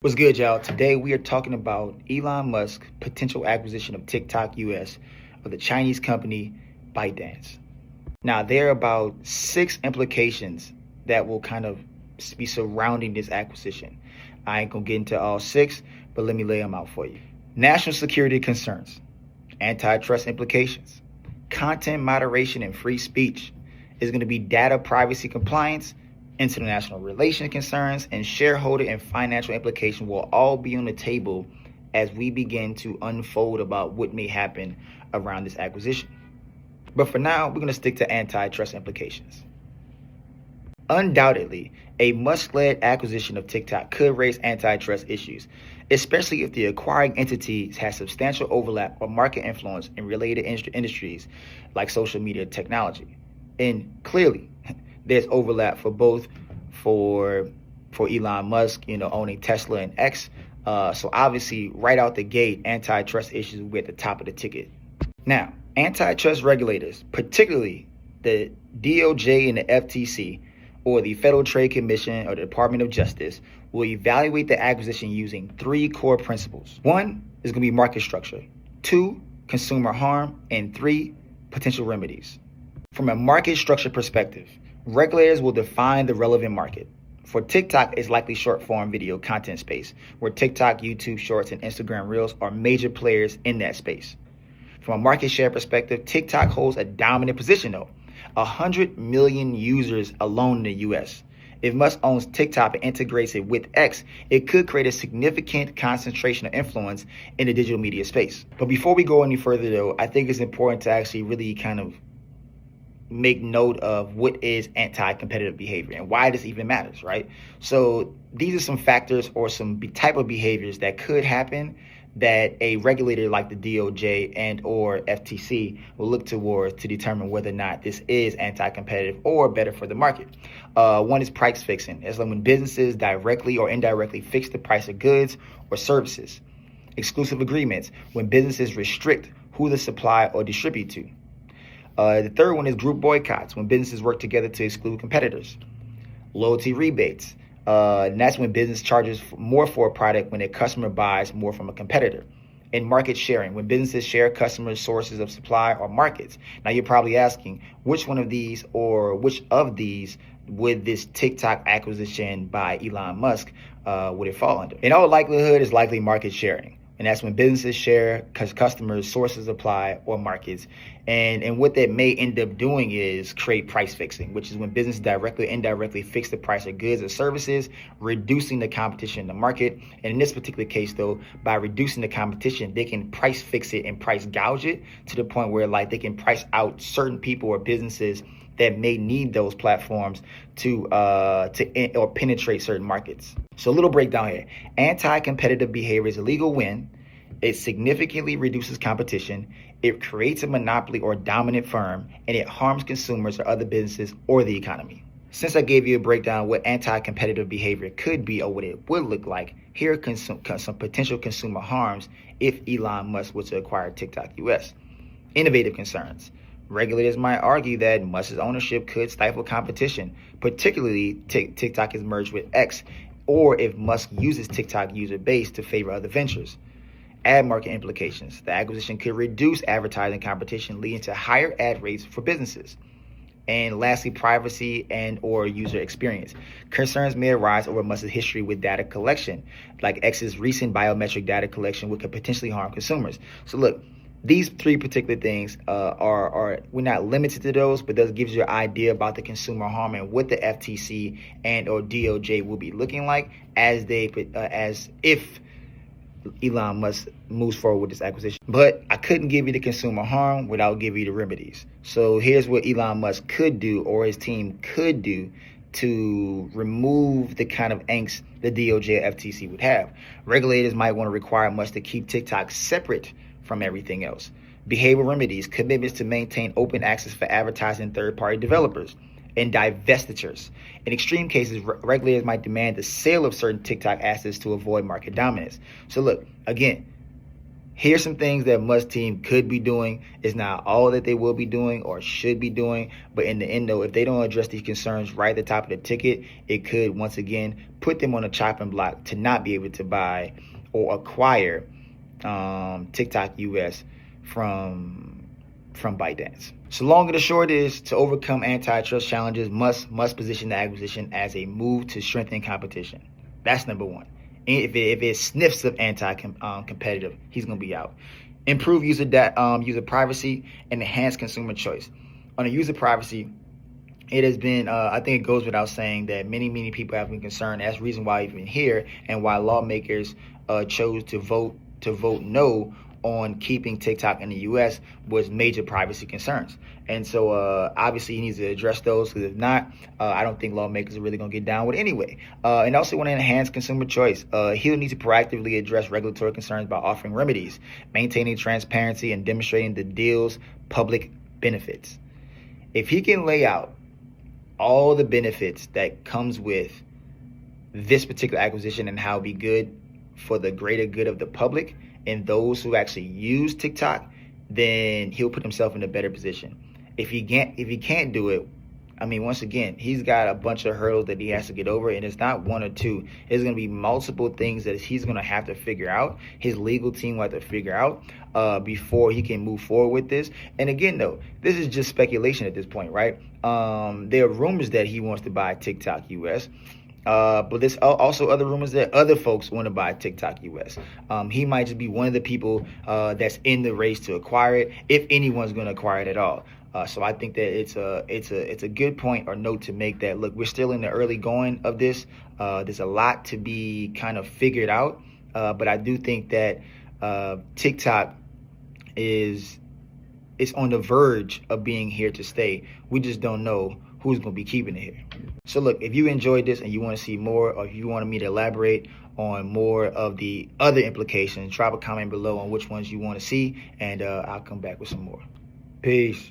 What's good, y'all? Today we are talking about Elon Musk potential acquisition of TikTok US of the Chinese company ByteDance. Now, there are about 6 implications that will kind of be surrounding this acquisition. I ain't gonna get into all 6, but let me lay them out for you. National security concerns, antitrust implications, content moderation and free speech. Is going to be data privacy compliance, international relations concerns, and shareholder and financial implications will all be on the table as we begin to unfold about what may happen around this acquisition. But for now, we're going to stick to antitrust implications. Undoubtedly, a Musk-led acquisition of TikTok could raise antitrust issues, especially if the acquiring entities has substantial overlap or market influence in related industries like social media technology. And clearly, there's overlap for both for Elon Musk, owning Tesla and X. So obviously, right out the gate, antitrust issues will be at the top of the ticket. Now, antitrust regulators, particularly the DOJ and the FTC, or the Federal Trade Commission or the Department of Justice, will evaluate the acquisition using 3 core principles. 1 is going to be market structure, 2, consumer harm, and 3, potential remedies. From a market structure perspective, regulators will define the relevant market. For TikTok, it's likely short-form video content space, where TikTok, YouTube Shorts, and Instagram Reels are major players in that space. From a market share perspective, TikTok holds a dominant position though, 100 million users alone in the US. If Musk owns TikTok and integrates it with X, it could create a significant concentration of influence in the digital media space. But before we go any further though, I think it's important to actually really kind of make note of what is anti-competitive behavior and why this even matters, right? So these are some factors or some type of behaviors that could happen that a regulator like the DOJ and or FTC will look towards to determine whether or not this is anti-competitive or better for the market. One is price fixing. It's like when businesses directly or indirectly fix the price of goods or services. Exclusive agreements, when businesses restrict who they supply or distribute to. The third one is group boycotts, when businesses work together to exclude competitors. Loyalty rebates, and that's when business charges more for a product when a customer buys more from a competitor. And market sharing, when businesses share customers' sources of supply or markets. Now you're probably asking, which one of these or which of these would this TikTok acquisition by Elon Musk would it fall under? In all likelihood, it's likely market sharing. And that's when businesses share customers' sources of supply or markets. And what that may end up doing is create price fixing, which is when businesses directly or indirectly fix the price of goods or services, reducing the competition in the market. And in this particular case, though, by reducing the competition, they can price fix it and price gouge it to the point where like they can price out certain people or businesses that may need those platforms to penetrate certain markets. So a little breakdown here. Anti-competitive behavior is illegal when it significantly reduces competition, it creates a monopoly or dominant firm, and it harms consumers or other businesses or the economy. Since I gave you a breakdown of what anti-competitive behavior could be or what it would look like, here are some potential consumer harms if Elon Musk was to acquire TikTok US. Innovative concerns. Regulators might argue that Musk's ownership could stifle competition, particularly TikTok is merged with X, or if Musk uses TikTok user base to favor other ventures. Ad market implications. The acquisition could reduce advertising competition, leading to higher ad rates for businesses. And lastly, privacy and or user experience. Concerns may arise over Musk's history with data collection, like X's recent biometric data collection, which could potentially harm consumers. So look, these 3 particular things are we're not limited to those, but those gives you an idea about the consumer harm and what the FTC and or DOJ will be looking like as if Elon Musk moves forward with this acquisition. But I couldn't give you the consumer harm without giving you the remedies. So here's what Elon Musk could do or his team could do to remove the kind of angst the DOJ and FTC would have. Regulators might want to require Musk to keep TikTok separate from everything else. Behavioral remedies, commitments to maintain open access for advertising third-party developers, and divestitures. In extreme cases, regulators might demand the sale of certain TikTok assets to avoid market dominance. So look, again, Here's some things that Musk team could be doing. It's not all that they will be doing or should be doing, but in the end, though, if they don't address these concerns right at the top of the ticket, it could once again put them on a chopping block to not be able to buy or acquire TikTok US from ByteDance. So long and the short is, to overcome antitrust challenges, must position the acquisition as a move to strengthen competition. That's number one. If it sniffs of anti-competitive, he's going to be out. Improve user privacy and enhance consumer choice. On the user privacy, it has been, I think it goes without saying that many people have been concerned. That's the reason why we've been here and why lawmakers chose to vote no on keeping TikTok in the U.S. was major privacy concerns. And so obviously he needs to address those, because if not, I don't think lawmakers are really going to get down with it anyway. And also want to enhance consumer choice. He'll need to proactively address regulatory concerns by offering remedies, maintaining transparency, and demonstrating the deal's public benefits. If he can lay out all the benefits that comes with this particular acquisition and how it'll be good for the greater good of the public and those who actually use TikTok, then he'll put himself in a better position. If he can't do it, I mean, once again, he's got a bunch of hurdles that he has to get over, and it's not one or two. There's going to be multiple things that he's going to have to figure out. His legal team will have to figure out before he can move forward with this. And again, though, this is just speculation at this point, right? There are rumors that he wants to buy TikTok US. But there's also other rumors that other folks want to buy TikTok US. He might just be one of the people that's in the race to acquire it, if anyone's going to acquire it at all. So I think that it's a good point or note to make, that look, we're still in the early going of this. There's a lot to be kind of figured out, but I do think that TikTok is on the verge of being here to stay. We just don't know who's going to be keeping it here. So look, if you enjoyed this and you want to see more, or if you want me to elaborate on more of the other implications, drop a comment below on which ones you want to see, and I'll come back with some more. Peace.